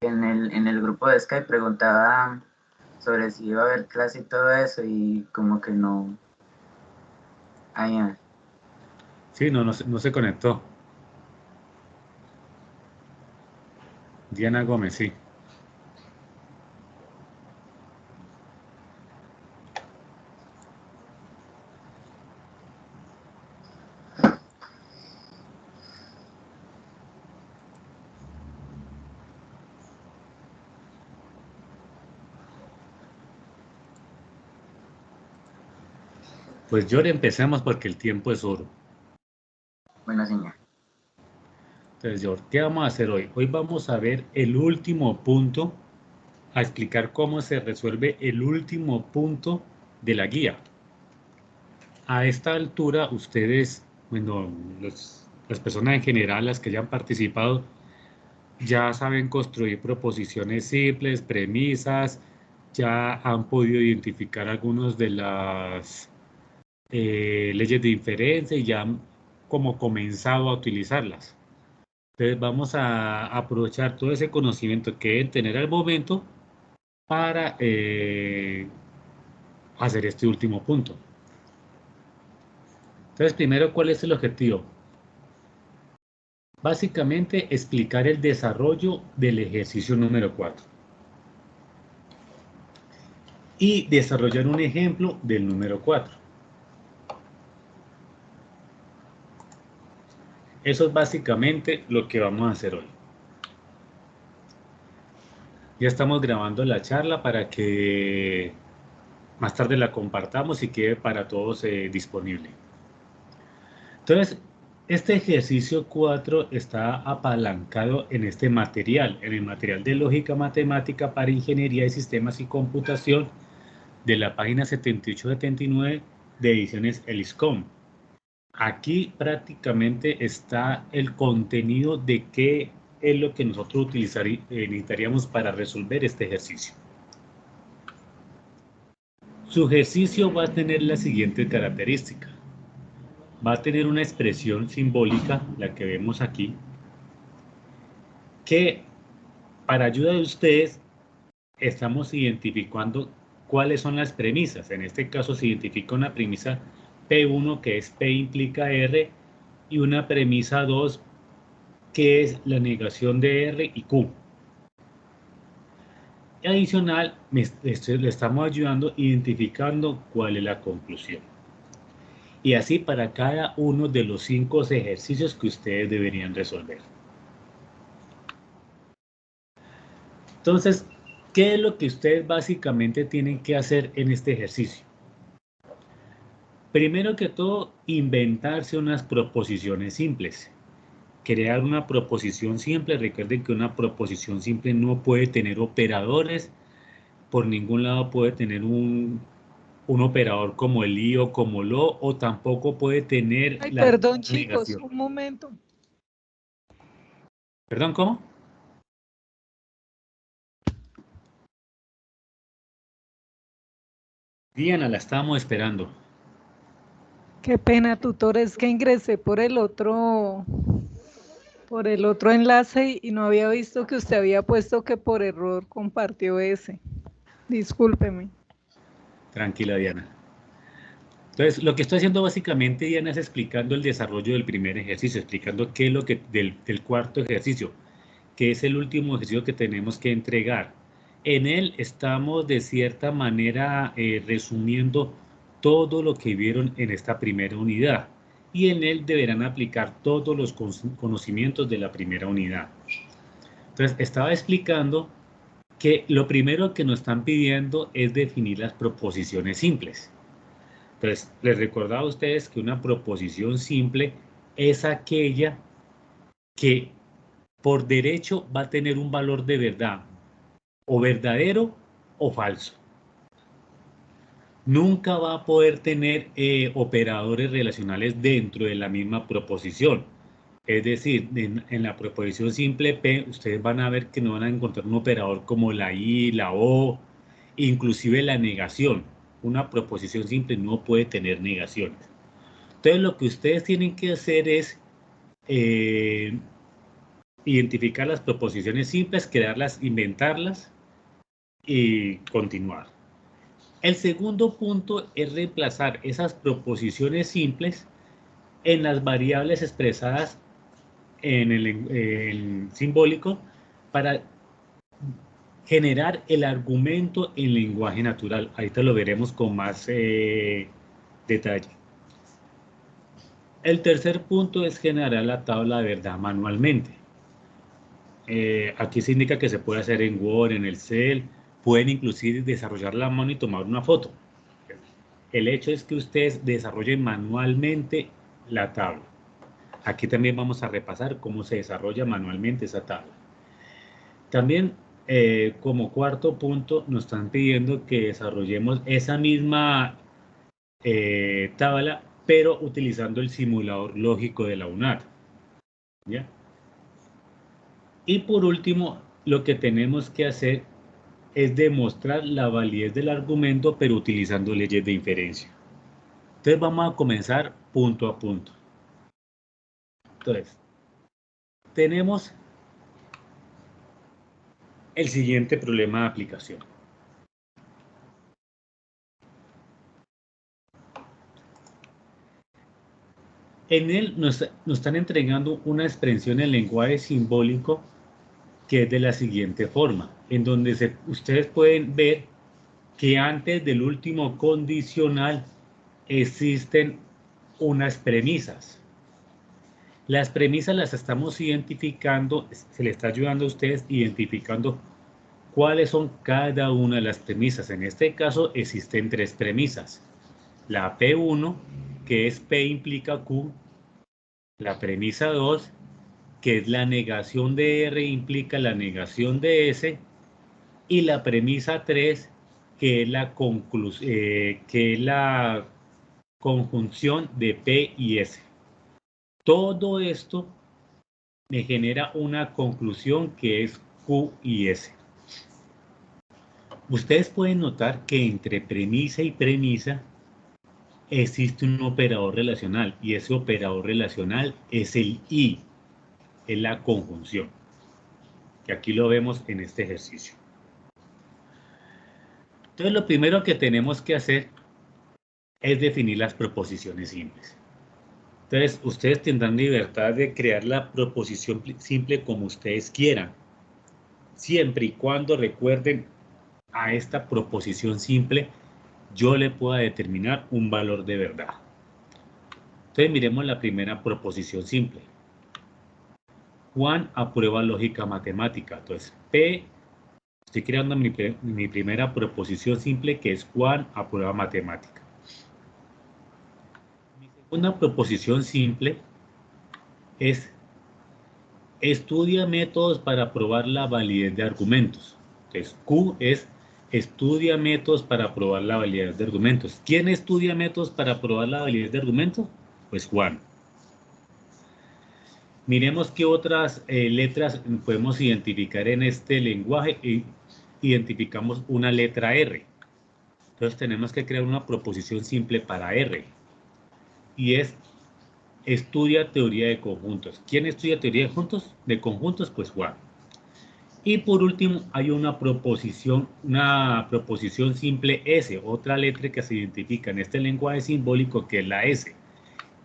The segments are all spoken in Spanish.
en el grupo de Skype preguntaba sobre si iba a haber clase y todo eso, y como que no. Ah, Sí, no se conectó. Diana Gómez, sí. Pues yo empecemos porque el tiempo es oro. bueno, señor. Entonces, George, ¿qué vamos a hacer hoy? Hoy vamos a ver el último punto, a explicar cómo se resuelve el último punto de la guía. A esta altura, ustedes, bueno, las personas en general, las que ya han participado, ya saben construir proposiciones simples, premisas, ya han podido identificar algunas de las leyes de inferencia y ya han como comenzado a utilizarlas. Entonces vamos a aprovechar todo ese conocimiento que deben tener al momento para hacer este último punto. Entonces, primero, ¿cuál es el objetivo? Básicamente, explicar el desarrollo del ejercicio número 4 y desarrollar un ejemplo del número 4. Eso es básicamente lo que vamos a hacer hoy. Ya estamos grabando la charla para que más tarde la compartamos y quede para todos disponible. Entonces, este ejercicio 4 está apalancado en este material, en el material de lógica matemática para ingeniería de sistemas y computación de la página 78-79 de ediciones ELISCOM. Aquí prácticamente está el contenido de qué es lo que nosotros necesitaríamos para resolver este ejercicio. Su ejercicio va a tener la siguiente característica. Va a tener una expresión simbólica, la que vemos aquí, que para ayuda de ustedes estamos identificando cuáles son las premisas. En este caso se identifica una premisa P1 que es P implica R y una premisa 2 que es la negación de R y Q. Y adicional, le estamos ayudando identificando cuál es la conclusión. Y así para cada uno de los 5 ejercicios que ustedes deberían resolver. Entonces, ¿qué es lo que ustedes básicamente tienen que hacer en este ejercicio? Primero que todo, inventarse unas proposiciones simples. Crear una proposición simple. Recuerden que una proposición simple no puede tener operadores. Por ningún lado puede tener un operador como el i o como lo, o tampoco puede tener Ay, la perdón, chicos, negación. un momento. ¿Perdón, cómo? Diana, la estábamos esperando. Qué pena, tutor, es que ingresé por el otro enlace y no había visto que usted había puesto que por error compartió ese. Discúlpeme. Tranquila, Diana. Entonces, lo que estoy haciendo básicamente, Diana, es explicando el desarrollo del primer ejercicio, explicando qué es lo que del cuarto ejercicio, que es el último ejercicio que tenemos que entregar. En él estamos de cierta manera resumiendo todo lo que vieron en esta primera unidad y en él deberán aplicar todos los conocimientos de la primera unidad. Entonces, estaba explicando que lo primero que nos están pidiendo es definir las proposiciones simples. Entonces, les recordaba a ustedes que una proposición simple es aquella que por derecho va a tener un valor de verdad, o verdadero o falso. Nunca va a poder tener operadores relacionales dentro de la misma proposición. Es decir, en la proposición simple P, ustedes van a ver que no van a encontrar un operador como la I, la O, inclusive la negación. Una proposición simple no puede tener negaciones. Entonces, lo que ustedes tienen que hacer es identificar las proposiciones simples, crearlas, inventarlas y continuar. El segundo punto es reemplazar esas proposiciones simples en las variables expresadas en el simbólico para generar el argumento en lenguaje natural. Ahorita lo veremos con más detalle. El tercer punto es generar la tabla de verdad manualmente. Aquí se indica que se puede hacer en Word, en el Excel, pueden inclusive desarrollar la mano y tomar una foto. El hecho es que ustedes desarrollen manualmente la tabla. Aquí también vamos a repasar cómo se desarrolla manualmente esa tabla. También, como cuarto punto, nos están pidiendo que desarrollemos esa misma tabla, pero utilizando el simulador lógico de la UNAD. ¿Ya? Y por último, lo que tenemos que hacer es demostrar la validez del argumento, pero utilizando leyes de inferencia. Entonces vamos a comenzar punto a punto. Entonces, tenemos el siguiente problema de aplicación. En él nos están entregando una expresión en lenguaje simbólico que es de la siguiente forma, en donde ustedes pueden ver que antes del último condicional existen unas premisas. Las premisas las estamos identificando, se les está ayudando a ustedes identificando cuáles son cada una de las premisas. En este caso existen tres premisas. La P1, que es P implica Q. La premisa 2, que es la negación de R implica la negación de S. Y la premisa 3, que es la conjunción de P y S. Todo esto me genera una conclusión que es Q y S. Ustedes pueden notar que entre premisa y premisa existe un operador relacional, y ese operador relacional es el y, es la conjunción, que aquí lo vemos en este ejercicio. Entonces lo primero que tenemos que hacer es definir las proposiciones simples. Entonces ustedes tendrán libertad de crear la proposición simple como ustedes quieran, siempre y cuando recuerden a esta proposición simple yo le pueda determinar un valor de verdad. Entonces miremos la primera proposición simple. Juan aprueba lógica matemática. Entonces P, estoy creando mi primera proposición simple, que es Juan aprueba matemática. Mi segunda proposición simple es estudia métodos para probar la validez de argumentos. Entonces Q es estudia métodos para probar la validez de argumentos. ¿Quién estudia métodos para probar la validez de argumentos? Pues Juan. Miremos qué otras letras podemos identificar en este lenguaje. Identificamos una letra R. Entonces tenemos que crear una proposición simple para R. Y es estudia teoría de conjuntos. ¿Quién estudia teoría de conjuntos? Pues Juan. Y por último hay una proposición simple S, otra letra que se identifica en este lenguaje simbólico, que es la S.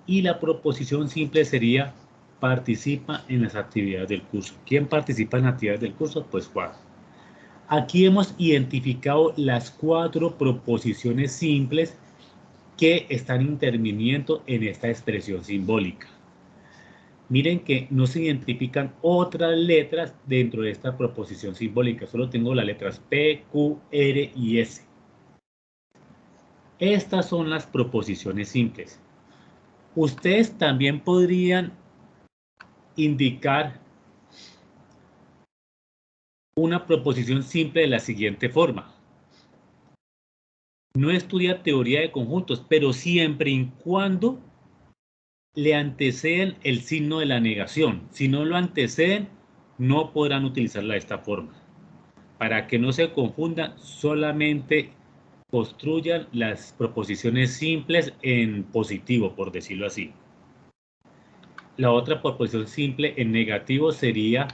Y la proposición simple sería participa en las actividades del curso. ¿Quién participa en las actividades del curso? Pues Juan. Aquí hemos identificado las 4 proposiciones simples que están interviniendo en esta expresión simbólica. Miren que no se identifican otras letras dentro de esta proposición simbólica. Solo tengo las letras P, Q, R y S. Estas son las proposiciones simples. Ustedes también podrían indicar una proposición simple de la siguiente forma. No estudia teoría de conjuntos, pero siempre y cuando le anteceden el signo de la negación. Si no lo anteceden, no podrán utilizarla de esta forma. Para que no se confundan, solamente construyan las proposiciones simples en positivo, por decirlo así. La otra proposición simple en negativo sería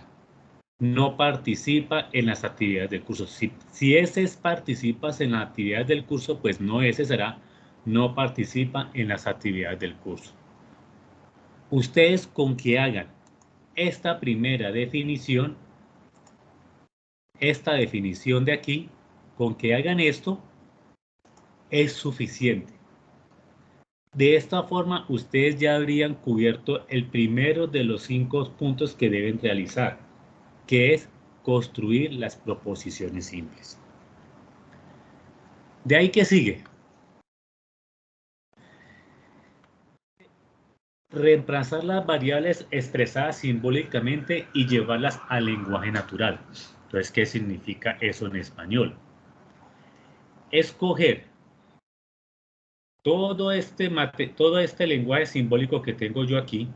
no participa en las actividades del curso. Si ese es participas en las actividades del curso, pues no, ese será no participa en las actividades del curso. Ustedes con que hagan esta primera definición, esta definición de aquí, con que hagan esto, es suficiente. De esta forma, ustedes ya habrían cubierto el primero de los 5 puntos que deben realizar, que es construir las proposiciones simples. De ahí que sigue. Reemplazar las variables expresadas simbólicamente y llevarlas al lenguaje natural. Entonces, ¿qué significa eso en español? Escoger todo este lenguaje simbólico que tengo yo aquí,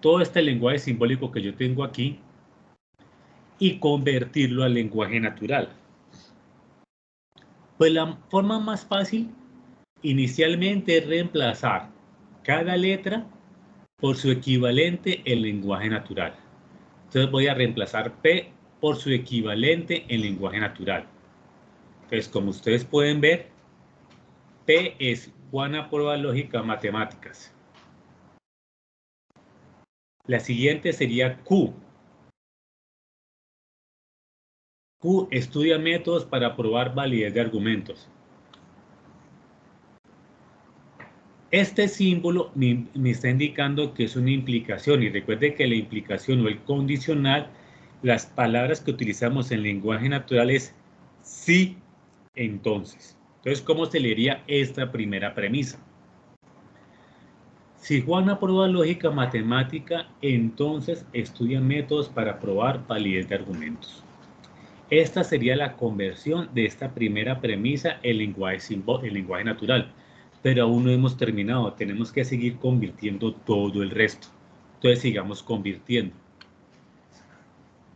todo este lenguaje simbólico que yo tengo aquí, y convertirlo al lenguaje natural. Pues la forma más fácil inicialmente es reemplazar cada letra por su equivalente en lenguaje natural. Entonces voy a reemplazar P por su equivalente en lenguaje natural. Entonces, como ustedes pueden ver, P es Juana Prueba Lógica Matemáticas. La siguiente sería Q. Q estudia métodos para probar validez de argumentos. Este símbolo me está indicando que es una implicación, y recuerde que la implicación o el condicional, las palabras que utilizamos en lenguaje natural es sí, entonces. Entonces, ¿cómo se leería esta primera premisa? Si Juan aprueba lógica matemática, entonces estudia métodos para probar validez de argumentos. Esta sería la conversión de esta primera premisa en lenguaje natural. Pero aún no hemos terminado, tenemos que seguir convirtiendo todo el resto. Entonces sigamos convirtiendo.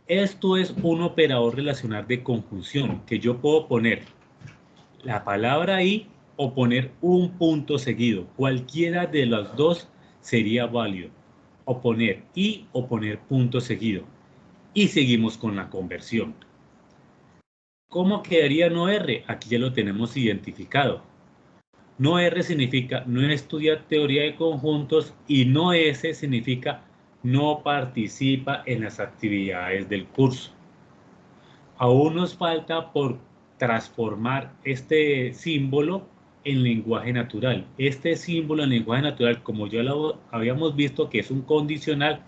Esto es un operador relacional de conjunción, que yo puedo poner la palabra y o poner un punto seguido. Cualquiera de los dos sería válido. O poner y o poner punto seguido. Y seguimos con la conversión. ¿Cómo quedaría no R? Aquí ya lo tenemos identificado. No R significa no estudia teoría de conjuntos y no S significa no participa en las actividades del curso. Aún nos falta por transformar este símbolo en lenguaje natural. Este símbolo en lenguaje natural, como ya lo habíamos visto que es un condicional,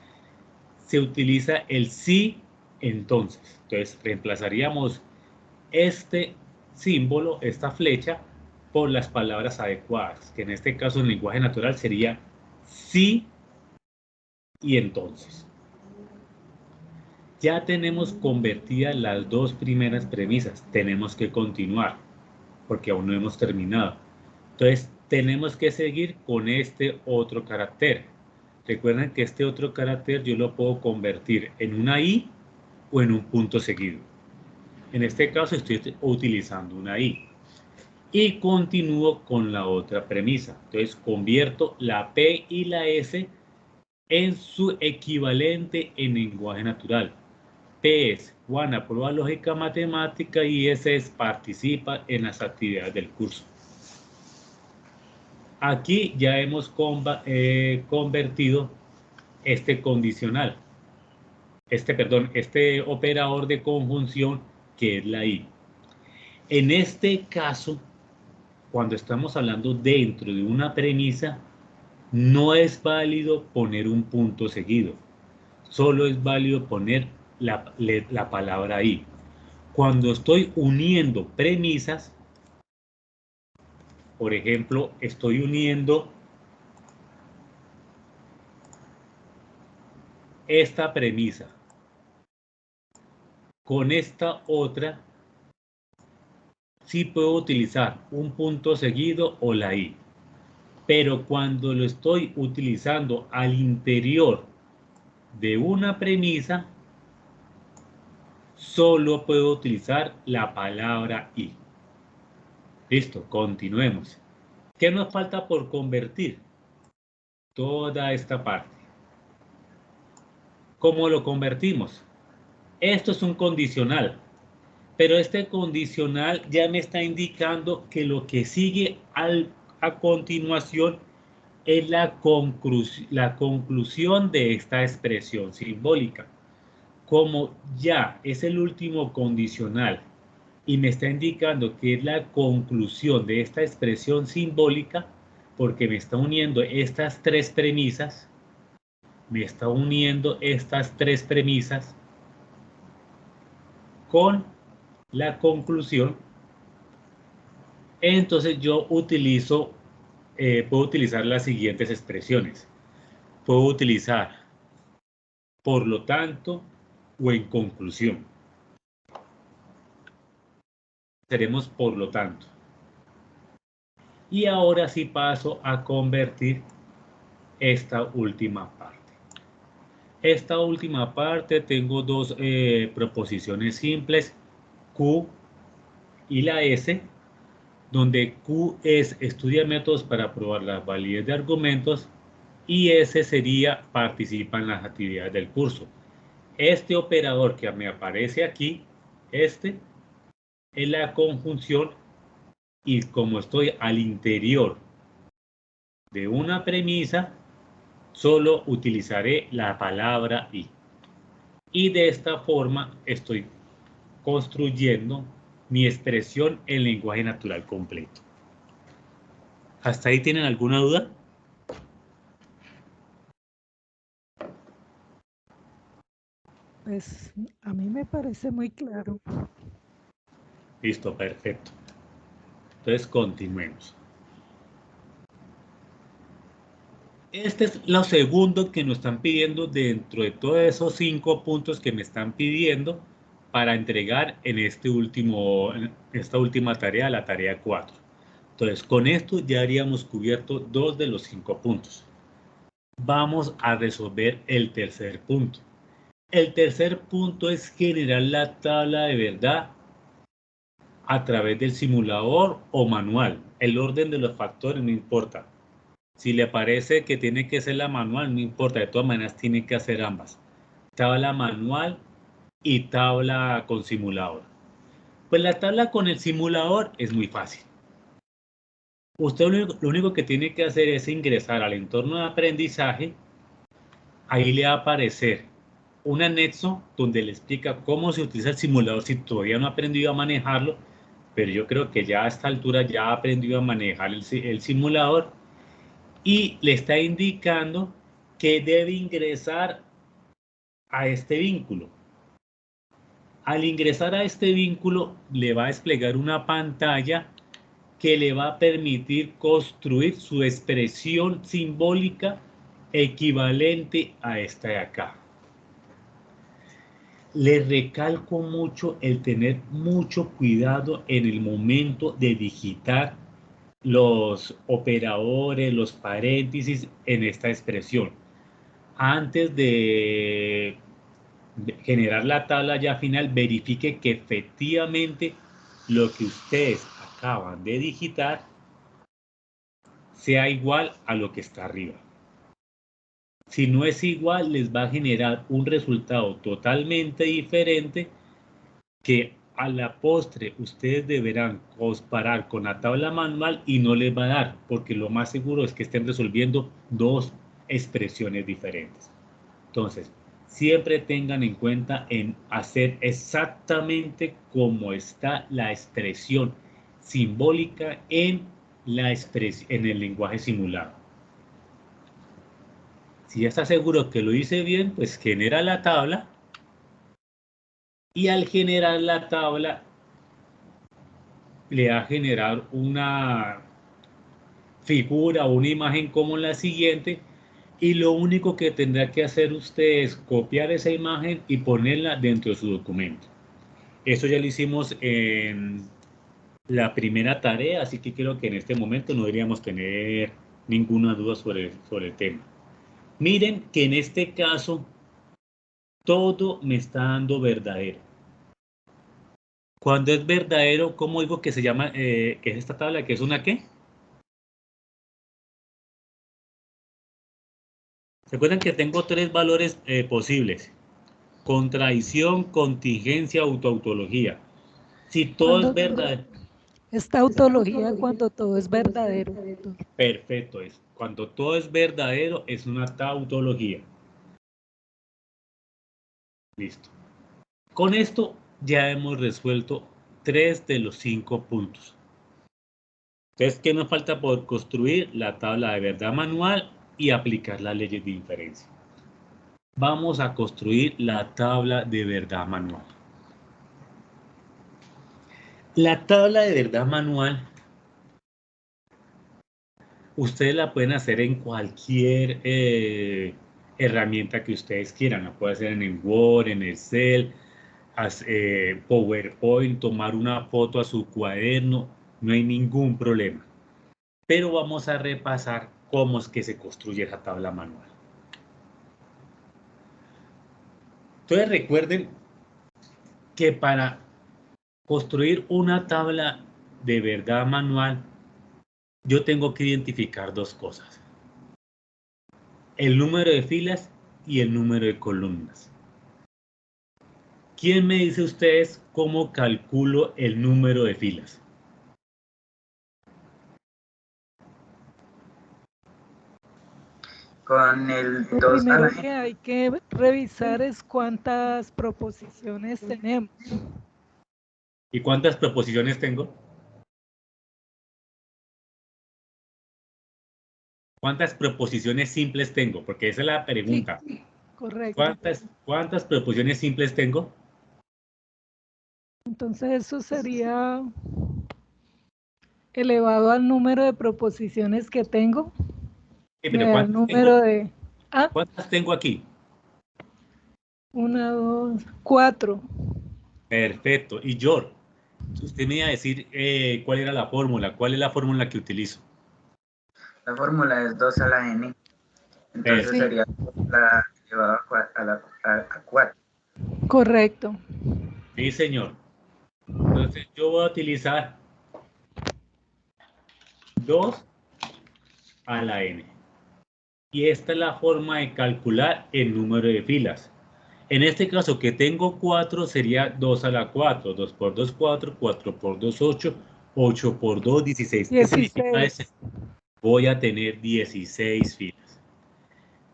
se utiliza el sí entonces. Entonces reemplazaríamos este símbolo, esta flecha, por las palabras adecuadas, que en este caso en lenguaje natural sería sí y entonces. Ya tenemos convertidas las dos primeras premisas, tenemos que continuar, porque aún no hemos terminado. Entonces, tenemos que seguir con este otro carácter. Recuerden que este otro carácter yo lo puedo convertir en una I o en un punto seguido. En este caso estoy utilizando una I. Y continúo con la otra premisa. Entonces convierto la P y la S en su equivalente en lenguaje natural. P es Juana prueba lógica matemática y S es participa en las actividades del curso. Aquí ya hemos convertido este condicional, este operador de conjunción que es la I. En este caso, cuando estamos hablando dentro de una premisa, no es válido poner un punto seguido. Solo es válido poner la palabra ahí. Cuando estoy uniendo premisas, por ejemplo, estoy uniendo esta premisa con esta otra, sí puedo utilizar un punto seguido o la I. Pero cuando lo estoy utilizando al interior de una premisa, solo puedo utilizar la palabra y. Listo, continuemos. ¿Qué nos falta por convertir? Toda esta parte. ¿Cómo lo convertimos? Esto es un condicional, pero este condicional ya me está indicando que lo que sigue a continuación es la conclusión de esta expresión simbólica. Como ya es el último condicional y me está indicando que es la conclusión de esta expresión simbólica, porque me está uniendo estas tres premisas, con la conclusión, entonces yo puedo utilizar las siguientes expresiones. Puedo utilizar por lo tanto o en conclusión. Seremos por lo tanto. Y ahora sí paso a convertir esta última parte. Esta última parte tengo dos proposiciones simples, Q y la S, donde Q es estudia métodos para probar la validez de argumentos y S sería participa en las actividades del curso. Este operador que me aparece aquí, este, es la conjunción y como estoy al interior de una premisa, solo utilizaré la palabra y. Y de esta forma estoy construyendo mi expresión en lenguaje natural completo. ¿Hasta ahí tienen alguna duda? Pues a mí me parece muy claro. Listo, perfecto. Entonces continuemos. Este es lo segundo que nos están pidiendo dentro de todos esos 5 puntos que me están pidiendo para entregar en esta última tarea, la tarea 4. Entonces, con esto ya haríamos cubierto 2 de los 5 puntos. Vamos a resolver el tercer punto. El tercer punto es generar la tabla de verdad a través del simulador o manual. El orden de los factores no importa. Si le parece que tiene que ser la manual, no importa. De todas maneras, tiene que hacer ambas. Tabla manual y tabla con simulador. Pues la tabla con el simulador es muy fácil. Usted lo único que tiene que hacer es ingresar al entorno de aprendizaje. Ahí le va a aparecer un anexo donde le explica cómo se utiliza el simulador si todavía no ha aprendido a manejarlo, pero yo creo que ya a esta altura ya ha aprendido a manejar el simulador y le está indicando que debe ingresar a este vínculo. Al ingresar a este vínculo le va a desplegar una pantalla que le va a permitir construir su expresión simbólica equivalente a esta de acá. Le recalco mucho el tener mucho cuidado en el momento de digitar los operadores, los paréntesis en esta expresión. Antes de generar la tabla ya final, verifique que efectivamente lo que ustedes acaban de digitar sea igual a lo que está arriba. Si no es igual, les va a generar un resultado totalmente diferente que a la postre ustedes deberán comparar con la tabla manual y no les va a dar, porque lo más seguro es que estén resolviendo dos expresiones diferentes. Entonces, siempre tengan en cuenta en hacer exactamente como está la expresión simbólica en el lenguaje simulado. Si ya está seguro que lo hice bien, pues genera la tabla y al generar la tabla le va a generar una figura o una imagen como la siguiente y lo único que tendrá que hacer usted es copiar esa imagen y ponerla dentro de su documento. Eso ya lo hicimos en la primera tarea, así que creo que en este momento no deberíamos tener ninguna duda sobre el tema. Miren que en este caso todo me está dando verdadero. Cuando es verdadero, ¿cómo digo que se llama, que es esta tabla, que es una qué? ¿Se acuerdan que tengo tres valores posibles? Contradicción, contingencia, autoautología. Si todo es verdadero. Esta autología cuando todo es verdadero, doctor. Perfecto. Cuando todo es verdadero, es una tautología. Listo. Con esto ya hemos resuelto 3 de los 5 puntos. Entonces, ¿qué nos falta por construir? La tabla de verdad manual y aplicar las leyes de inferencia. Vamos a construir la tabla de verdad manual. La tabla de verdad manual, ustedes la pueden hacer en cualquier herramienta que ustedes quieran. La pueden hacer en Word, en Excel, PowerPoint, tomar una foto a su cuaderno, no hay ningún problema. Pero vamos a repasar cómo es que se construye esa tabla manual. Entonces recuerden que para construir una tabla de verdad manual, yo tengo que identificar dos cosas: el número de filas y el número de columnas. ¿Quién me dice ustedes cómo calculo el número de filas? Con el Lo 2 a la primero que hay que revisar es cuántas proposiciones tenemos. ¿Y cuántas proposiciones tengo? ¿Cuántas proposiciones simples tengo? Porque esa es la pregunta. Sí, correcto. ¿Cuántas proposiciones simples tengo? Entonces eso sería elevado al número de proposiciones que tengo. Sí, Me pero da el número de... Ah, ¿cuántas tengo aquí? 1, 2, 4. Perfecto. Y George, usted me iba a decir cuál era la fórmula. ¿Cuál es la fórmula que utilizo? La fórmula es 2 a la n. Entonces Sí, sería la elevado a 4. correcto. Sí, señor. Entonces yo voy a utilizar 2 a la n. Y esta es la forma de calcular el número de filas. En este caso que tengo 4 sería 2 a la 4. 2 por 2, 4. 4 por 2, 8. 8 por 2, 16. ¿Qué significa 16. eso? Voy a tener 16 filas.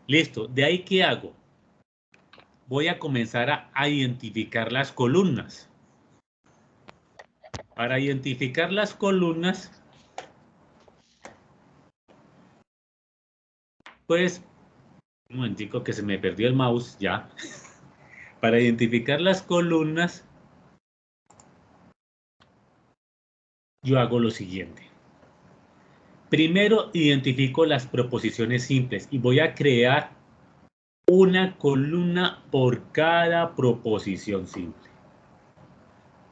Listo. ¿De ahí qué hago? Voy a comenzar a identificar las columnas. Para identificar las columnas, pues, un momentico que se me perdió el mouse ya. Para identificar las columnas, yo hago lo siguiente. Primero identifico las proposiciones simples y voy a crear una columna por cada proposición simple.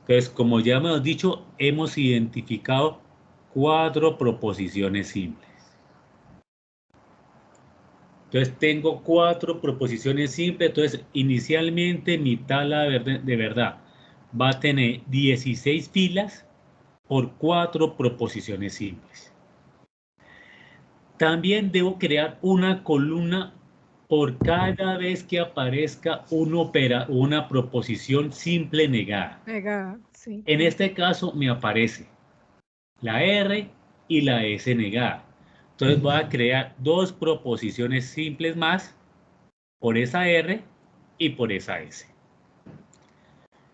Entonces, como ya hemos dicho, hemos identificado 4 proposiciones simples. Entonces, tengo 4 proposiciones simples. Entonces, inicialmente mi tabla de verdad va a tener 16 filas por 4 proposiciones simples. También debo crear una columna por cada vez que aparezca una proposición simple negada. Negada, sí. En este caso me aparece la R y la S negada. Entonces voy a crear 2 proposiciones simples más por esa R y por esa S.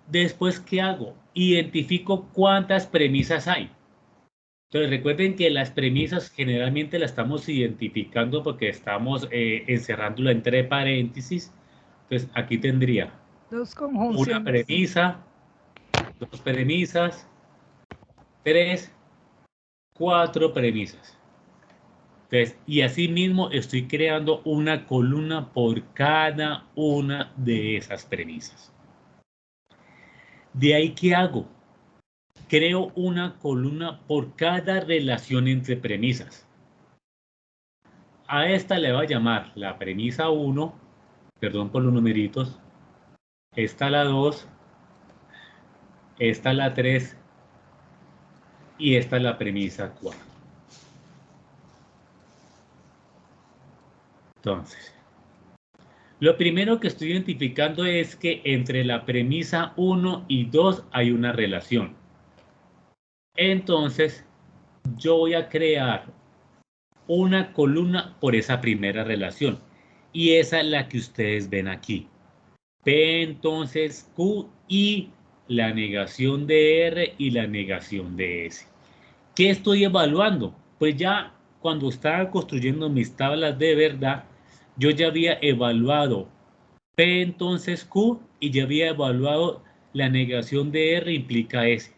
Después, ¿qué hago? Identifico cuántas premisas hay. Entonces recuerden que las premisas generalmente las estamos identificando porque estamos encerrándola entre paréntesis. Entonces aquí tendría 2 una conjunciones. premisa, 2 premisas, 3, 4 premisas. Entonces, y así mismo estoy creando una columna por cada una de esas premisas. De ahí, ¿qué hago? Creo una columna por cada relación entre premisas. A esta le voy a llamar la premisa 1, perdón por los numeritos, esta la 2, esta la 3 y esta es la premisa 4. Entonces, Lo primero que estoy identificando es que entre la premisa 1 y 2 hay una relación. Entonces, yo voy a crear una columna por esa primera relación. Y esa es la que ustedes ven aquí. P entonces Q y la negación de R y la negación de S. ¿Qué estoy evaluando? Pues ya cuando estaba construyendo mis tablas de verdad, yo ya había evaluado P entonces Q y ya había evaluado la negación de R implica S.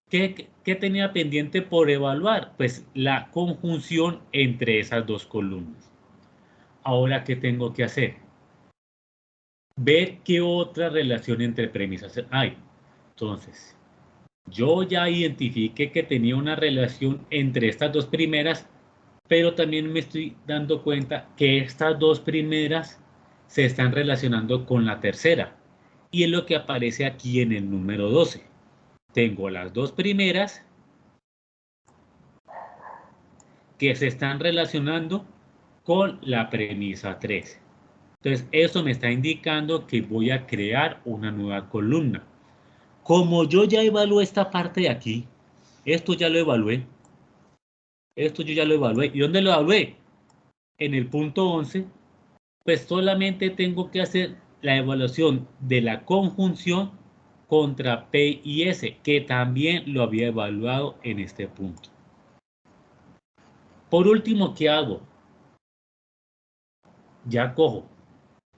¿Qué tenía pendiente por evaluar? Pues la conjunción entre esas dos columnas. Ahora, ¿qué tengo que hacer? Ver qué otra relación entre premisas hay. Entonces, yo ya identifiqué que tenía una relación entre estas dos primeras, pero también me estoy dando cuenta que estas dos primeras se están relacionando con la tercera. Y es lo que aparece aquí en el número 12. Tengo las dos primeras que se están relacionando con la premisa 3. Entonces, eso me está indicando que voy a crear una nueva columna. Como yo ya evalué esta parte de aquí, esto ya lo evalué, esto yo ya lo evalué. ¿Y dónde lo evalué? En el punto 11, pues solamente tengo que hacer la evaluación de la conjunción contra P y S, que también lo había evaluado en este punto. Por último, ¿qué hago? Ya cojo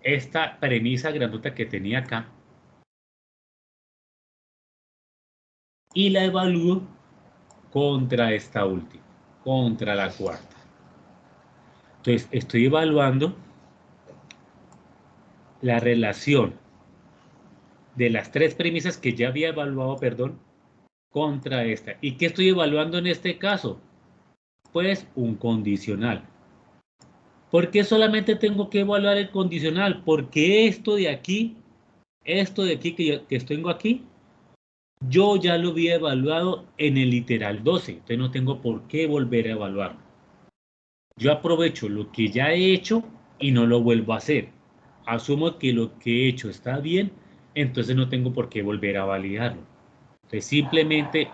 esta premisa grandota que tenía acá y la evalúo contra esta última, contra la cuarta. Entonces, estoy evaluando la relación de las tres premisas que ya había evaluado, perdón, contra esta. ¿Y qué estoy evaluando en este caso? Pues un condicional. ¿Por qué solamente tengo que evaluar el condicional? Porque esto de aquí que tengo aquí, yo ya lo había evaluado en el literal 12. Entonces no tengo por qué volver a evaluarlo. Yo aprovecho lo que ya he hecho y no lo vuelvo a hacer. Asumo que lo que he hecho está bien, entonces no tengo por qué volver a validarlo. Entonces simplemente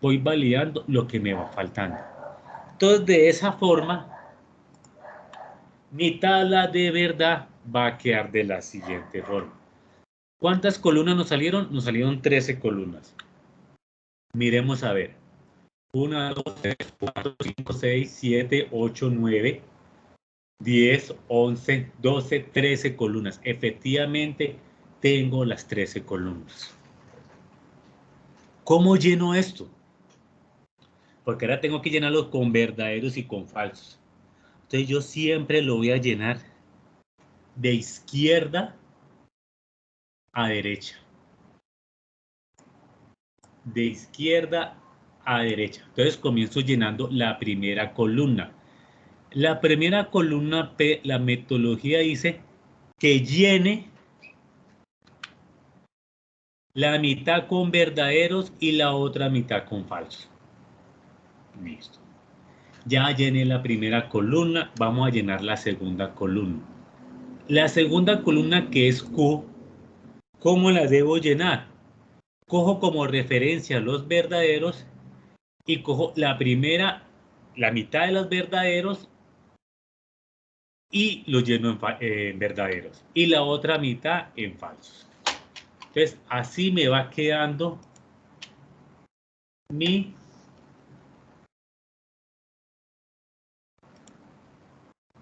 voy validando lo que me va faltando. Entonces de esa forma, mi tabla de verdad va a quedar de la siguiente forma. ¿Cuántas columnas nos salieron? Nos salieron 13 columnas. Miremos a ver. 1, 2, 3, 4, 5, 6, 7, 8, 9, 10, 11, 12, 13 columnas. Efectivamente, tengo las 13 columnas. ¿Cómo lleno esto? Porque ahora tengo que llenarlo con verdaderos y con falsos. Entonces yo siempre lo voy a llenar de izquierda a derecha. De izquierda a derecha. Entonces comienzo llenando la primera columna. La primera columna P, la metodología dice que llene la mitad con verdaderos y la otra mitad con falsos. Listo. Ya llené la primera columna, vamos a llenar la segunda columna. La segunda columna, que es Q, ¿cómo la debo llenar? Cojo como referencia los verdaderos y cojo la primera, la mitad de los verdaderos y lo lleno en verdaderos y la otra mitad en falsos. Entonces así me va quedando mi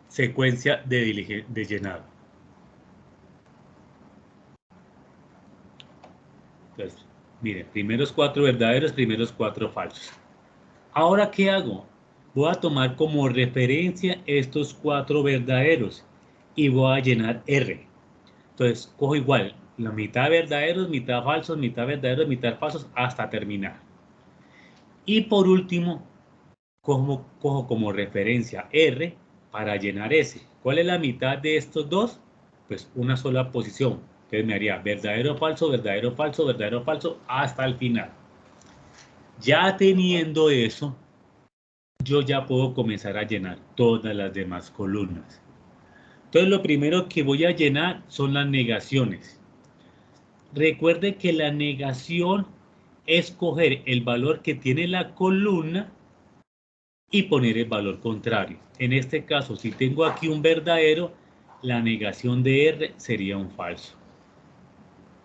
secuencia de llenado. Entonces, miren, primeros 4 verdaderos, primeros 4 falsos. Ahora, ¿qué hago? Voy a tomar como referencia estos 4 verdaderos y voy a llenar R. Entonces, cojo igual, la mitad verdaderos, mitad falsos, mitad verdaderos, mitad falsos, hasta terminar. Y por último, cojo como referencia R para llenar S. ¿Cuál es la mitad de estos dos? Pues una sola posición. Entonces me haría verdadero, falso, verdadero, falso, verdadero, falso, hasta el final. Ya teniendo eso, yo ya puedo comenzar a llenar todas las demás columnas. Entonces lo primero que voy a llenar son las negaciones. Recuerde que la negación es coger el valor que tiene la columna y poner el valor contrario. En este caso, si tengo aquí un verdadero, la negación de R sería un falso.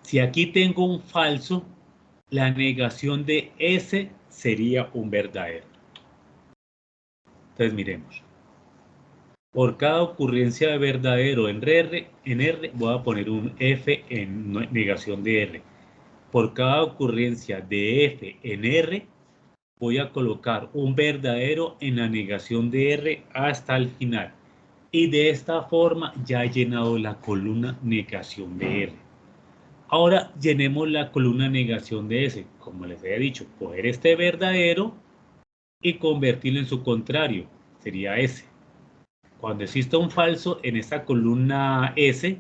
Si aquí tengo un falso, la negación de S sería un verdadero. Entonces miremos. Por cada ocurrencia de verdadero en R voy a poner un F en negación de R. Por cada ocurrencia de F en R, voy a colocar un verdadero en la negación de R hasta el final. Y de esta forma ya he llenado la columna negación de R. Ahora llenemos la columna negación de S. Como les había dicho, coger este verdadero y convertirlo en su contrario. Sería S. Cuando exista un falso en esta columna S,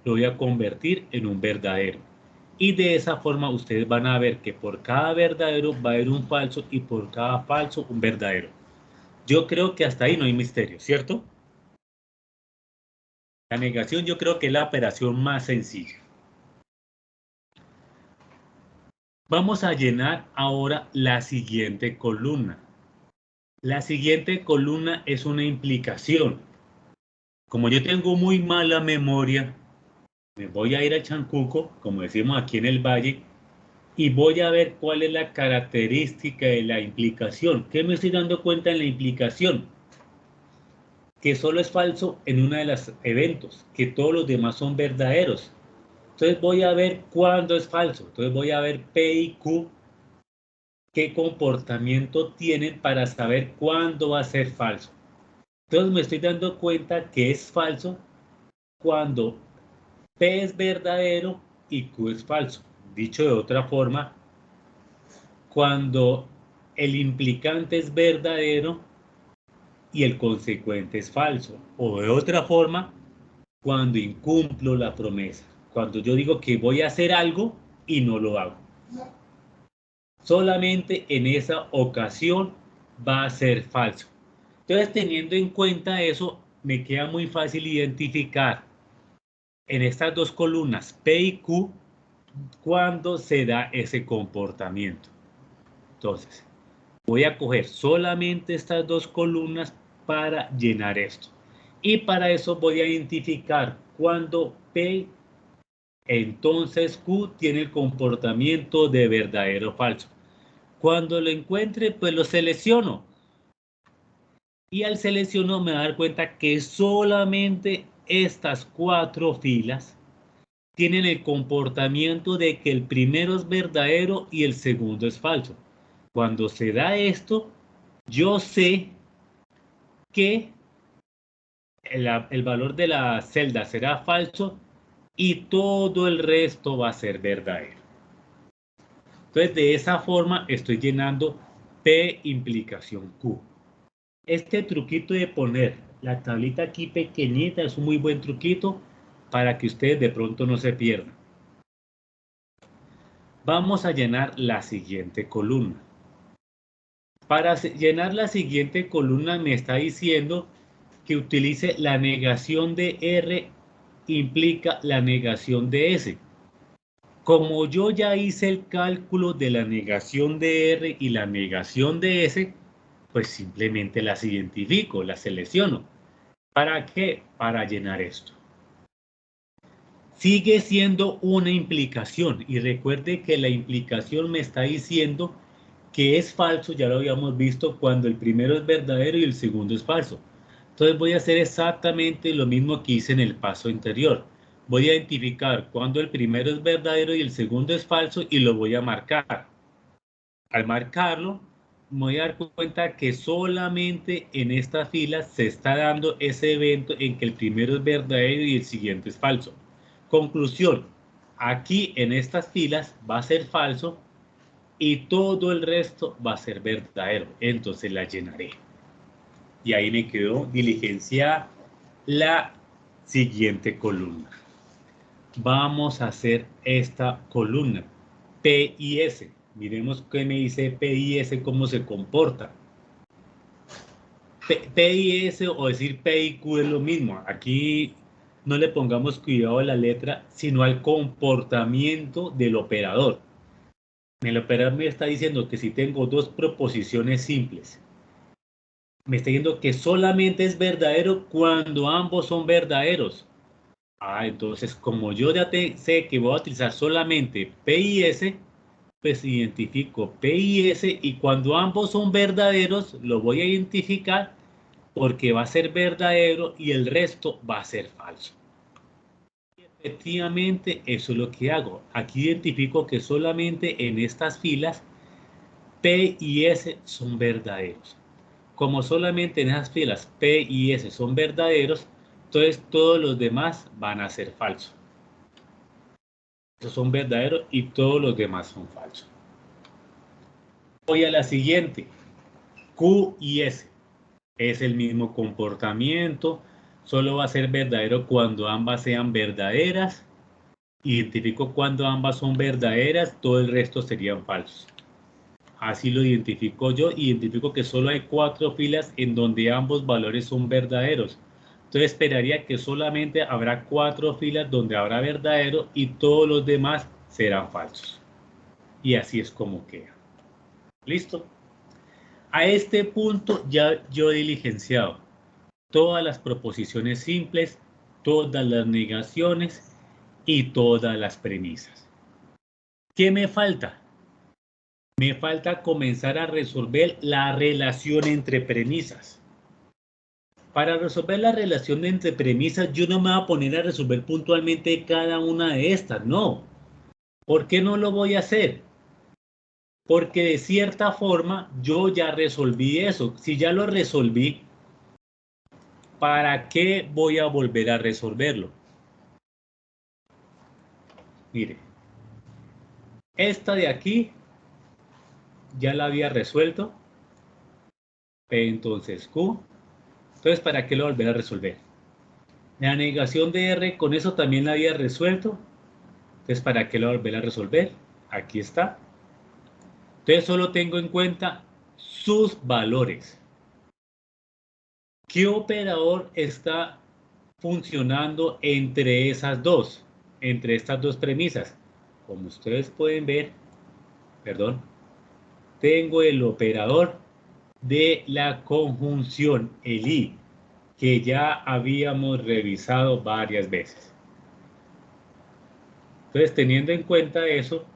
lo voy a convertir en un verdadero. Y de esa forma ustedes van a ver que por cada verdadero va a haber un falso y por cada falso un verdadero. Yo creo que hasta ahí no hay misterio, ¿cierto? La negación yo creo que es la operación más sencilla. Vamos a llenar ahora la siguiente columna. La siguiente columna es una implicación. Como yo tengo muy mala memoria, me voy a ir a Chancuco, como decimos aquí en el Valle, y voy a ver cuál es la característica de la implicación. ¿Qué me estoy dando cuenta en la implicación? Que solo es falso en uno de los eventos, que todos los demás son verdaderos. Entonces voy a ver cuándo es falso. Entonces voy a ver P y Q, qué comportamiento tienen para saber cuándo va a ser falso. Entonces me estoy dando cuenta que es falso cuando P es verdadero y Q es falso. Dicho de otra forma, cuando el implicante es verdadero y el consecuente es falso. O de otra forma, cuando incumplo la promesa. Cuando yo digo que voy a hacer algo y no lo hago. Solamente en esa ocasión va a ser falso. Entonces, teniendo en cuenta eso, me queda muy fácil identificar en estas dos columnas P y Q cuando se da ese comportamiento. Entonces, voy a coger solamente estas dos columnas para llenar esto. Y para eso voy a identificar cuando P, entonces Q tiene el comportamiento de verdadero o falso. Cuando lo encuentre, pues lo selecciono. Y al seleccionar me voy a dar cuenta que solamente estas cuatro filas tienen el comportamiento de que el primero es verdadero y el segundo es falso. Cuando se da esto, yo sé que el valor de la celda será falso y todo el resto va a ser verdadero. Entonces, de esa forma estoy llenando P implicación Q. Este truquito de poner la tablita aquí pequeñita es un muy buen truquito para que ustedes de pronto no se pierdan. Vamos a llenar la siguiente columna. Para llenar la siguiente columna me está diciendo que utilice la negación de R implica la negación de S. Como yo ya hice el cálculo de la negación de R y la negación de S, pues simplemente las identifico, las selecciono. ¿Para qué? Para llenar esto. Sigue siendo una implicación y recuerde que la implicación me está diciendo que es falso, ya lo habíamos visto, cuando el primero es verdadero y el segundo es falso. Entonces voy a hacer exactamente lo mismo que hice en el paso anterior. Voy a identificar cuando el primero es verdadero y el segundo es falso y lo voy a marcar. Al marcarlo, me voy a dar cuenta que solamente en esta fila se está dando ese evento en que el primero es verdadero y el siguiente es falso. Conclusión, aquí en estas filas va a ser falso y todo el resto va a ser verdadero. Entonces la llenaré. Y ahí me quedó diligenciada la siguiente columna. Vamos a hacer esta columna, P y S. Miremos qué me dice P y S, cómo se comporta. P y S o decir P y Q es lo mismo. Aquí no le pongamos cuidado a la letra, sino al comportamiento del operador. El operador me está diciendo que si tengo dos proposiciones simples, me está diciendo que solamente es verdadero cuando ambos son verdaderos. Entonces, como yo ya sé que voy a utilizar solamente P y S, pues identifico P y S y cuando ambos son verdaderos, lo voy a identificar porque va a ser verdadero y el resto va a ser falso. Y efectivamente, eso es lo que hago. Aquí identifico que solamente en estas filas P y S son verdaderos. Como solamente en esas filas P y S son verdaderos, entonces todos los demás van a ser falsos. Esos son verdaderos y todos los demás son falsos. Voy a la siguiente. Q y S. Es el mismo comportamiento. Solo va a ser verdadero cuando ambas sean verdaderas. Identifico cuando ambas son verdaderas, todo el resto serían falsos. Así lo identifico yo. Identifico que solo hay 4 filas en donde ambos valores son verdaderos. Entonces esperaría que solamente habrá 4 filas donde habrá verdadero y todos los demás serán falsos. Y así es como queda. ¿Listo? A este punto ya yo he diligenciado todas las proposiciones simples, todas las negaciones y todas las premisas. ¿Qué me falta? Me falta comenzar a resolver la relación entre premisas. Para resolver la relación entre premisas, yo no me voy a poner a resolver puntualmente cada una de estas, no. ¿Por qué no lo voy a hacer? Porque de cierta forma yo ya resolví eso. Si ya lo resolví, ¿para qué voy a volver a resolverlo? Mire, esta de aquí ya la había resuelto. P entonces Q. Entonces, ¿para qué lo volver a resolver? La negación de R, con eso también la había resuelto. Entonces, ¿para qué lo volver a resolver? Aquí está. Entonces, solo tengo en cuenta sus valores. ¿Qué operador está funcionando entre esas dos? Entre estas dos premisas. Como ustedes pueden ver, perdón, tengo el operador de la conjunción, el I, que ya habíamos revisado varias veces. Entonces, teniendo en cuenta eso,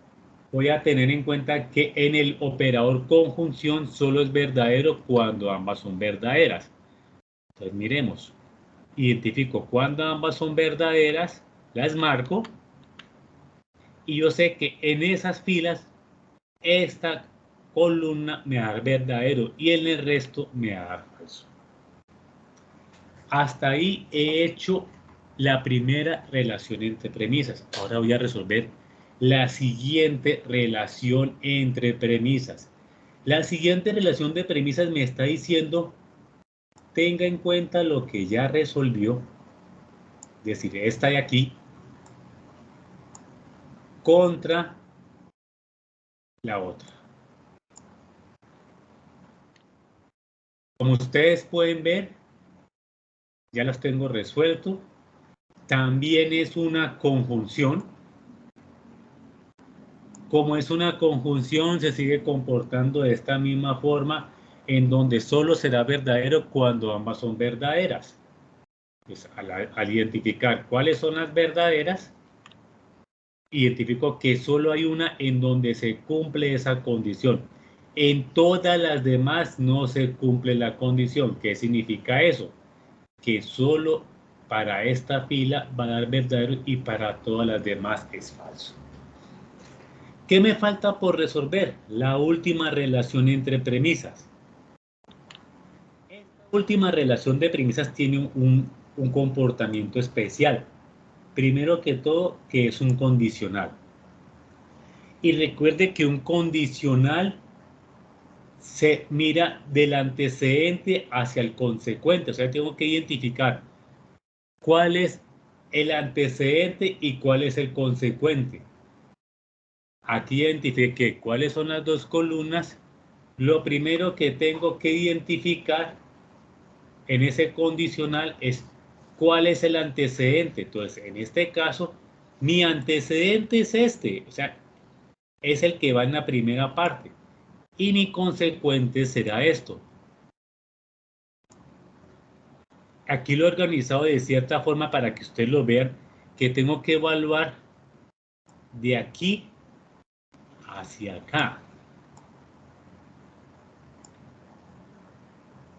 voy a tener en cuenta que en el operador conjunción solo es verdadero cuando ambas son verdaderas. Entonces, miremos. Identifico cuando ambas son verdaderas, las marco, y yo sé que en esas filas esta columna me da verdadero y en el resto me da falso. Hasta ahí he hecho la primera relación entre premisas. Ahora voy a resolver la siguiente relación entre premisas. La siguiente relación de premisas me está diciendo, tenga en cuenta lo que ya resolvió, es decir, esta de aquí, contra la otra. Como ustedes pueden ver, ya las tengo resuelto. También es una conjunción. Como es una conjunción, se sigue comportando de esta misma forma, en donde solo será verdadero cuando ambas son verdaderas. Pues al identificar cuáles son las verdaderas, identifico que solo hay una en donde se cumple esa condición. En todas las demás no se cumple la condición. ¿Qué significa eso? Que solo para esta fila va a dar verdadero y para todas las demás es falso. ¿Qué me falta por resolver? La última relación entre premisas. Esta última relación de premisas tiene un comportamiento especial. Primero que todo, que es un condicional. Y recuerde que un condicional se mira del antecedente hacia el consecuente. O sea, tengo que identificar cuál es el antecedente y cuál es el consecuente. Aquí identifiqué cuáles son las dos columnas. Lo primero que tengo que identificar en ese condicional es cuál es el antecedente. Entonces, en este caso, mi antecedente es este, o sea, es el que va en la primera parte. Y mi consecuente será esto. Aquí lo he organizado de cierta forma para que ustedes lo vean, que tengo que evaluar de aquí hacia acá.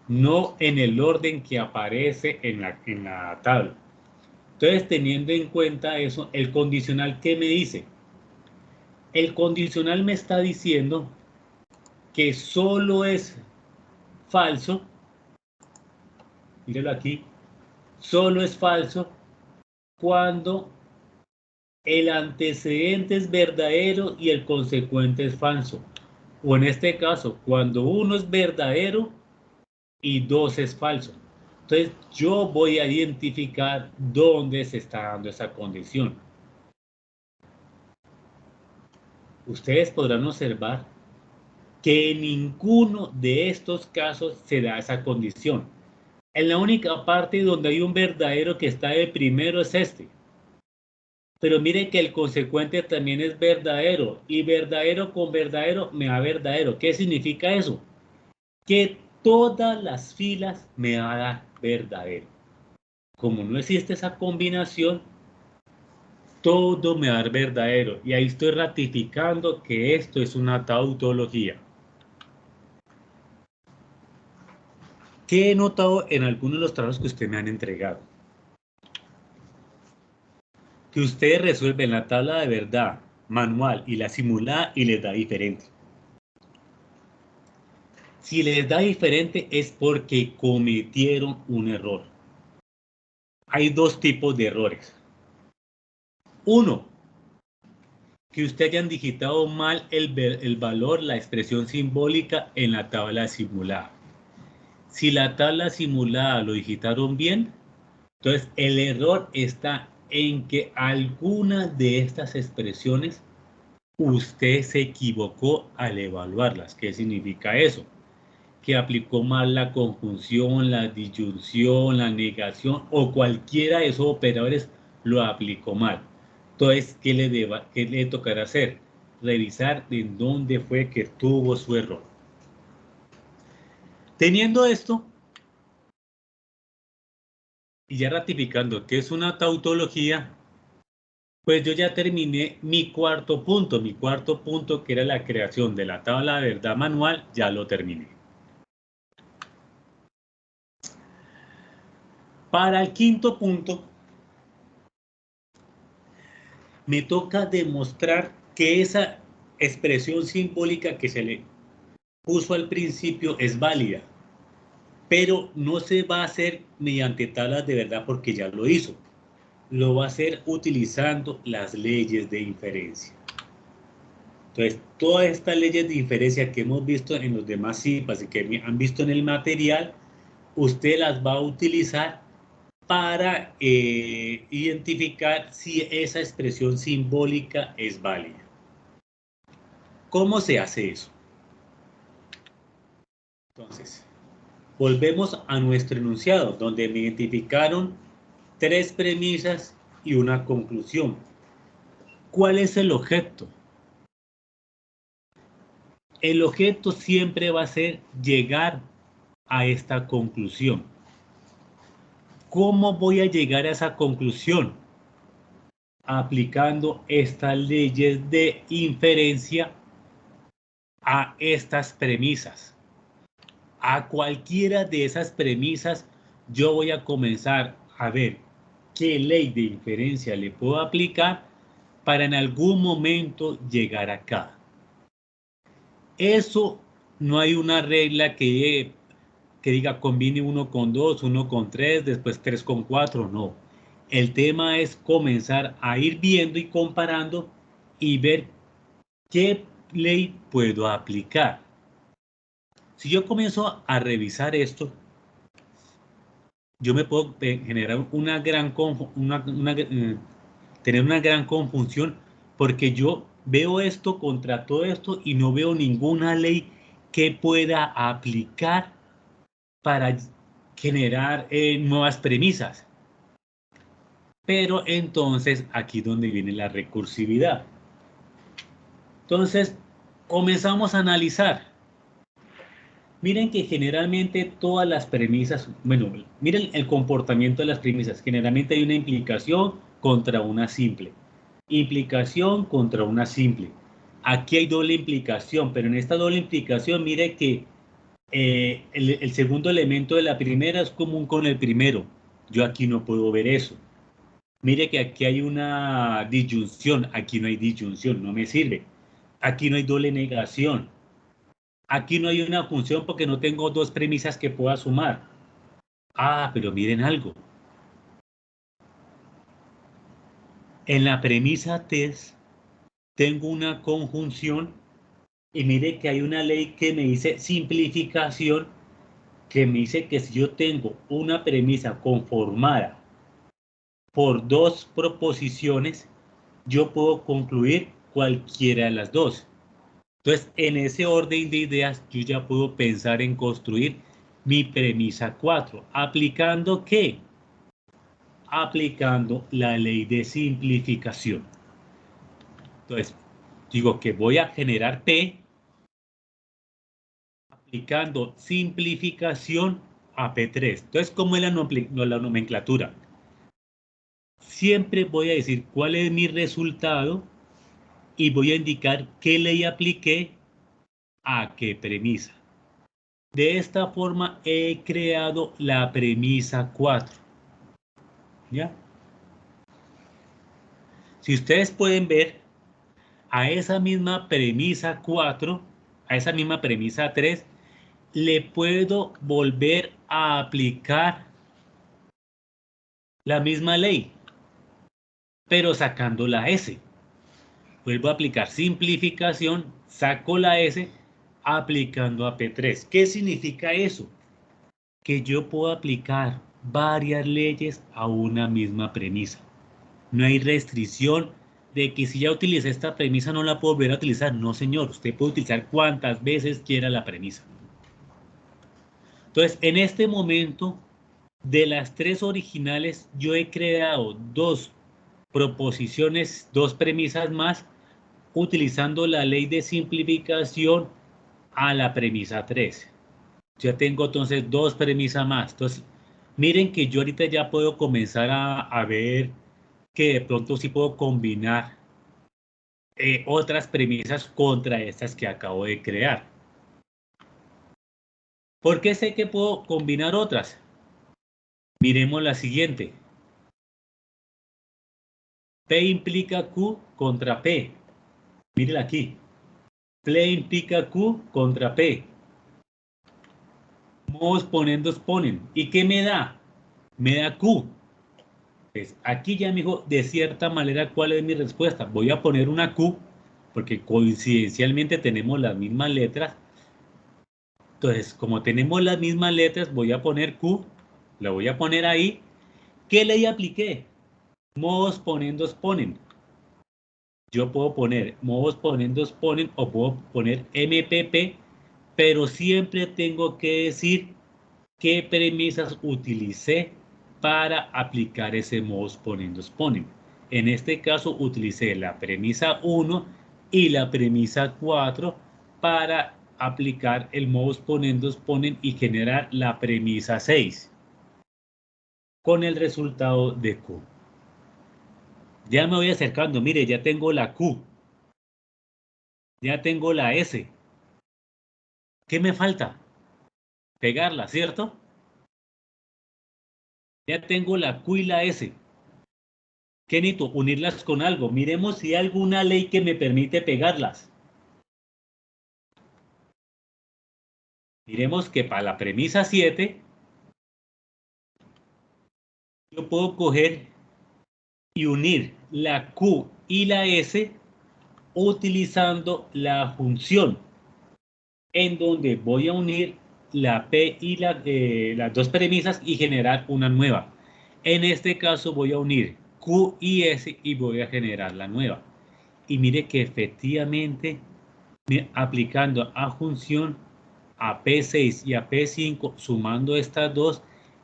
No en el orden que aparece en la tabla. Entonces, teniendo en cuenta eso, el condicional, ¿qué me dice? El condicional me está diciendo que solo es falso, míralo aquí, solo es falso cuando el antecedente es verdadero y el consecuente es falso. O en este caso, cuando uno es verdadero y dos es falso. Entonces, yo voy a identificar dónde se está dando esa condición. Ustedes podrán observar que en ninguno de estos casos se da esa condición. En la única parte donde hay un verdadero que está de primero es este. Pero mire que el consecuente también es verdadero. Y verdadero con verdadero me da verdadero. ¿Qué significa eso? Que todas las filas me van a dar verdadero. Como no existe esa combinación, todo me va a dar verdadero. Y ahí estoy ratificando que esto es una tautología. ¿Qué he notado en algunos de los trabajos que usted me han entregado? Que ustedes resuelven la tabla de verdad manual y la simulada y les da diferente. Si les da diferente es porque cometieron un error. Hay dos tipos de errores. Uno, que ustedes hayan digitado mal el valor, la expresión simbólica en la tabla simulada. Si la tabla simulada lo digitaron bien, entonces el error está en que algunas de estas expresiones usted se equivocó al evaluarlas. ¿Qué significa eso? Que aplicó mal la conjunción, la disyunción, la negación o cualquiera de esos operadores lo aplicó mal. Entonces, ¿qué le tocará hacer? Revisar en dónde fue que tuvo su error. Teniendo esto, y ya ratificando que es una tautología, pues yo ya terminé mi cuarto punto. Mi cuarto punto, que era la creación de la tabla de verdad manual, ya lo terminé. Para el quinto punto, me toca demostrar que esa expresión simbólica que se le puso al principio es válida, pero no se va a hacer mediante tablas de verdad porque ya lo hizo. Lo va a hacer utilizando las leyes de inferencia. Entonces, todas estas leyes de inferencia que hemos visto en los demás CIPAs y que han visto en el material, usted las va a utilizar para identificar si esa expresión simbólica es válida. ¿Cómo se hace eso? Entonces, volvemos a nuestro enunciado, donde me identificaron 3 premisas y una conclusión. ¿Cuál es el objeto? El objeto siempre va a ser llegar a esta conclusión. ¿Cómo voy a llegar a esa conclusión? Aplicando estas leyes de inferencia a estas premisas. A cualquiera de esas premisas yo voy a comenzar a ver qué ley de inferencia le puedo aplicar para en algún momento llegar acá. Eso no hay una regla que diga combine 1 con 2, 1 con 3, después 3 con 4, no. El tema es comenzar a ir viendo y comparando y ver qué ley puedo aplicar. Si yo comienzo a revisar esto, yo me puedo generar tener una gran confusión porque yo veo esto contra todo esto y no veo ninguna ley que pueda aplicar para generar nuevas premisas. Pero entonces aquí es donde viene la recursividad. Entonces comenzamos a analizar. Miren que generalmente todas las premisas, bueno, miren el comportamiento de las premisas. Generalmente hay una implicación contra una simple. Implicación contra una simple. Aquí hay doble implicación, pero en esta doble implicación, mire que el segundo elemento de la primera es común con el primero. Yo aquí no puedo ver eso. Mire que aquí hay una disyunción, aquí no hay disyunción, no me sirve. Aquí no hay doble negación. Aquí no hay una función porque no tengo dos premisas que pueda sumar. Ah, pero miren algo. En la premisa 3 tengo una conjunción y mire que hay una ley que me dice simplificación, que me dice que si yo tengo una premisa conformada por dos proposiciones, yo puedo concluir cualquiera de las dos. Entonces, en ese orden de ideas, yo ya puedo pensar en construir mi premisa 4. ¿Aplicando qué? Aplicando la ley de simplificación. Entonces, digo que voy a generar P aplicando simplificación a P3. Entonces, ¿cómo es la nomenclatura? Siempre voy a decir cuál es mi resultado y voy a indicar qué ley apliqué a qué premisa. De esta forma he creado la premisa 4. ¿Ya? Si ustedes pueden ver, a esa misma premisa 4, a esa misma premisa 3, le puedo volver a aplicar la misma ley, pero sacando la S. Vuelvo a aplicar simplificación, saco la S, aplicando a P3. ¿Qué significa eso? Que yo puedo aplicar varias leyes a una misma premisa. No hay restricción de que si ya utilicé esta premisa no la puedo volver a utilizar. No, señor, usted puede utilizar cuantas veces quiera la premisa. Entonces, en este momento, de las tres originales, yo he creado dos proposiciones, dos premisas más, utilizando la ley de simplificación a la premisa 3. Ya tengo entonces dos premisas más. Entonces, miren que yo ahorita ya puedo comenzar a ver que de pronto sí puedo combinar otras premisas contra estas que acabo de crear. ¿Por qué sé que puedo combinar otras? Miremos la siguiente. P implica Q contra P. Mírenla aquí. P implica Q contra P. Modos ponendos ponen. ¿Y qué me da? Me da Q. Pues aquí ya me dijo de cierta manera cuál es mi respuesta. Voy a poner una Q porque coincidencialmente tenemos las mismas letras. Entonces, como tenemos las mismas letras, voy a poner Q, la voy a poner ahí. ¿Qué ley apliqué? Modos ponendos ponen. Yo puedo poner modos ponendos ponen o puedo poner MPP, pero siempre tengo que decir qué premisas utilicé para aplicar ese modos ponendos ponen. En este caso utilicé la premisa 1 y la premisa 4 para aplicar el modus ponendos ponen y generar la premisa 6 con el resultado de Q. Ya me voy acercando, mire, ya tengo la Q, ya tengo la S. ¿Qué me falta? Pegarla, ¿cierto? Ya tengo la Q y la S. ¿Qué necesito? Unirlas con algo. Miremos si hay alguna ley que me permite pegarlas. Miremos que para la premisa 7 yo puedo coger y unir la Q y la S utilizando la función en donde voy a unir la P y las dos premisas y generar una nueva. En este caso voy a unir Q y S y voy a generar la nueva. Y mire que efectivamente aplicando a función a P6 y a P5, sumando estas dos,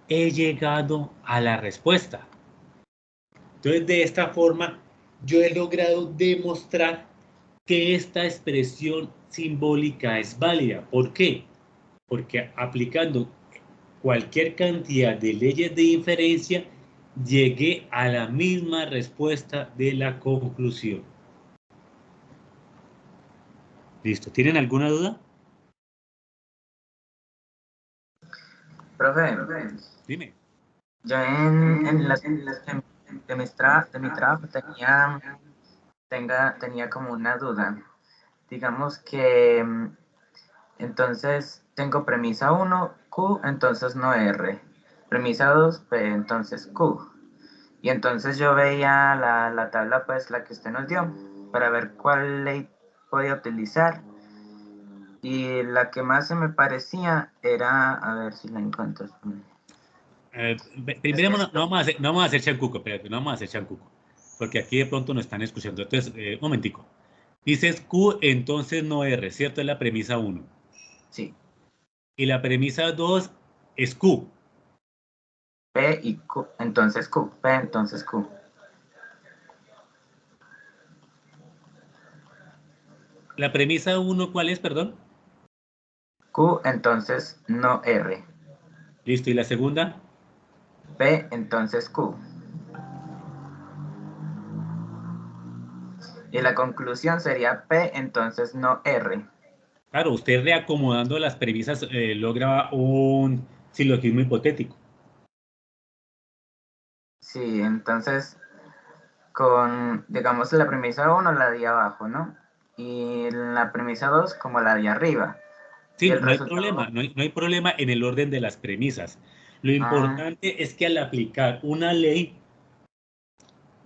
he llegado a la respuesta. Entonces, de esta forma, yo he logrado demostrar que esta expresión simbólica es válida. ¿Por qué? Porque aplicando cualquier cantidad de leyes de inferencia, llegué a la misma respuesta de la conclusión. ¿Listo? ¿Tienen alguna duda? Profe, Dime. yo en las de mi trabajo tenía como una duda. Digamos que entonces tengo premisa 1, Q, entonces no R. Premisa 2, P, entonces Q. Y entonces yo veía la tabla, pues la que usted nos dio, para ver cuál ley podía utilizar. Y la que más se me parecía era, a ver si la encuentro. Primero no vamos a hacer chancuco, espérate, no vamos a hacer chancuco, porque aquí de pronto nos están escuchando. Entonces, un momentico. Dices Q, entonces no R, ¿cierto? Es la premisa 1. Sí. Y la premisa 2 es Q. P y Q, entonces Q, P, entonces Q. La premisa 1, ¿cuál es, perdón? Q, entonces no R. Listo, ¿y la segunda? P, entonces Q. Y la conclusión sería P, entonces no R. Claro, usted reacomodando las premisas logra un silogismo hipotético. Sí, entonces con, digamos, la premisa 1 la de abajo, ¿no? Y la premisa 2 como la de arriba. Y Sí, el no hay resultado... problema, no hay problema en el orden de las premisas. Lo Ah, importante es que al aplicar una ley,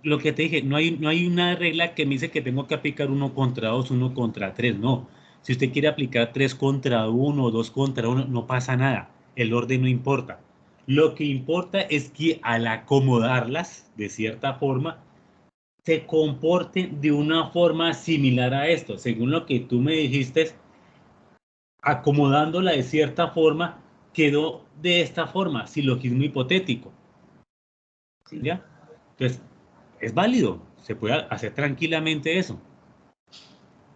lo que te dije, no hay una regla que me dice que tengo que aplicar 1 contra 2, 1 contra 3, no. Si usted quiere aplicar 3 contra 1, 2 contra 1, no pasa nada. El orden no importa. Lo que importa es que al acomodarlas de cierta forma, se comporten de una forma similar a esto. Según lo que tú me dijiste, acomodándola de cierta forma, quedó de esta forma, silogismo hipotético. sí. ¿Ya? Entonces, es válido, se puede hacer tranquilamente eso.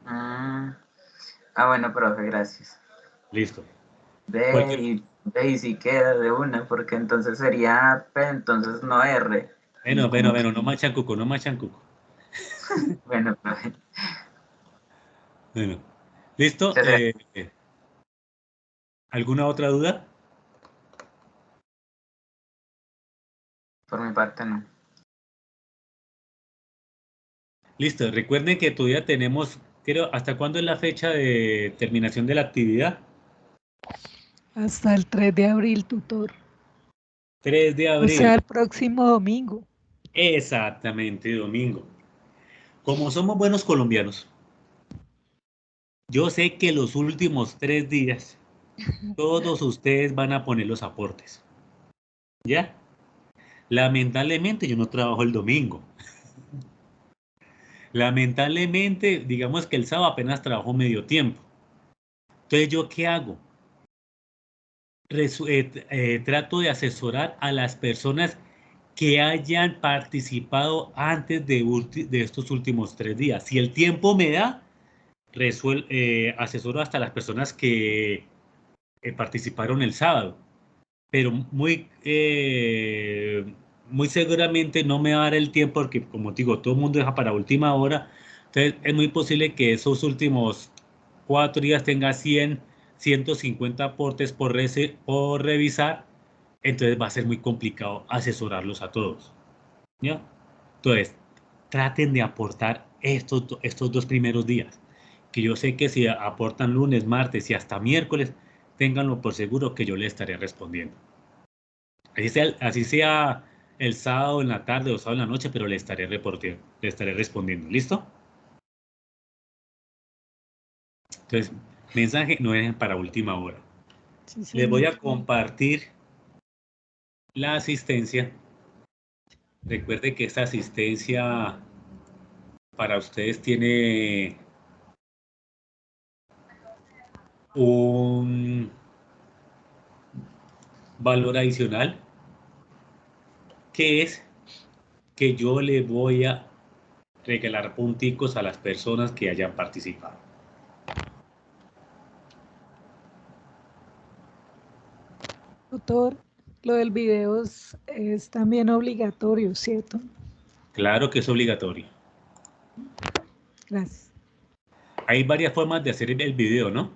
Ah, bueno, profe, gracias. Listo. Cualquier... Ve y si queda de una, porque entonces sería P, entonces no R. Y como que, Bueno, no machan cuco, no machan cuco. bueno, profe, Bueno, listo. muchas gracias. ¿Alguna otra duda? Por mi parte, no. Listo. Recuerden que todavía tenemos, creo, ¿hasta cuándo es la fecha de terminación de la actividad? Hasta el 3 de abril, tutor. 3 de O sea, abril. el próximo domingo. Exactamente, domingo. Como somos buenos colombianos, yo sé que los últimos 3 días todos ustedes van a poner los aportes. ¿Ya? Lamentablemente yo no trabajo el domingo. Lamentablemente, digamos que el sábado apenas trabajo medio tiempo. Entonces, ¿yo qué hago? Trato de asesorar a las personas que hayan participado antes de estos últimos 3 días. Si el tiempo me da, asesoro hasta las personas que participaron el sábado. Pero muy seguramente no me va a dar el tiempo porque, como te digo, todo el mundo deja para última hora. Entonces, es muy posible que esos últimos 4 días tenga 100, 150 aportes por revisar. Entonces, va a ser muy complicado asesorarlos a todos. ¿Ya? Entonces, traten de aportar estos 2 primeros días. Que yo sé que si aportan lunes, martes y hasta miércoles, ténganlo por seguro que yo les estaré respondiendo. Así sea el sábado en la tarde o sábado en la noche, pero le estaré respondiendo. ¿Listo? Entonces, mensaje no es para última hora. Sí, Les voy señor. a compartir la asistencia. Recuerde que esta asistencia para ustedes tiene un valor adicional. que es que yo le voy a regalar punticos a las personas que hayan participado. Tutor, lo del video es también obligatorio, ¿cierto? Claro que es obligatorio. Gracias. Hay varias formas de hacer el video, ¿no?